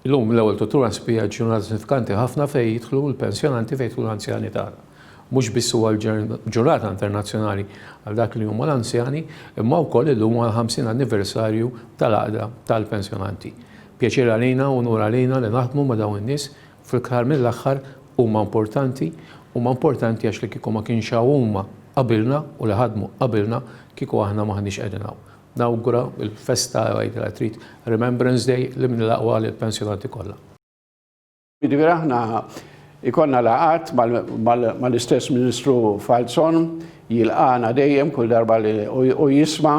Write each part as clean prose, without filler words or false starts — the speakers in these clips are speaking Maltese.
Illum l-ewwel tuttura spija ġurnata sinifikanti ħafna fejn jidħlu l-pensjonanti fejn jidħlu l-anzjani tagħna. Mhux biss huwa l-ġurnata internazzjonali għal dak li huma l-anzjani, imma wkoll illum huwa l-50 anniversarju tal-għaqda tal-pensjonanti. Pjaċir għalina u nur għalina li naħdmu ma' dawn in-nies fil-aħħar mill-aħħar huma importanti għax li kieku ma kienx huma qabilna u li ħadmu qabilna kieku aħna maħniex qegħdin hawn. Nawgura il-festa għajda trid Remembrance Day li minn l-aqwa l-pensjonanti kollha. Jiġifieri aħna ikonna laqat mal-istess Ministru Falzon jilqana dejjem kull darba li u jisma'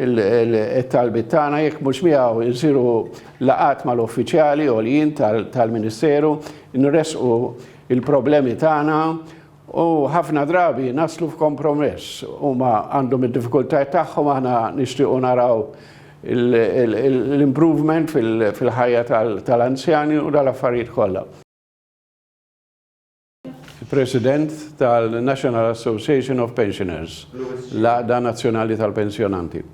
il-talbit tagħna jekk mhux miegħu jsiru laqat mal-uffiċjali għoljin tal-Ministeru nresqu il-problemi tagħna u ħafna drabi naslu f'kompromess huma għandhom id-diffikultajiet tagħhom aħna nixtiequ naraw l-improvement fil-ħajja tal-anzjani u tal-affarijiet kollha. Il-President tal-National Association of Pensioners, l-Għaqda Nazzjonali tal-Pensjonanti.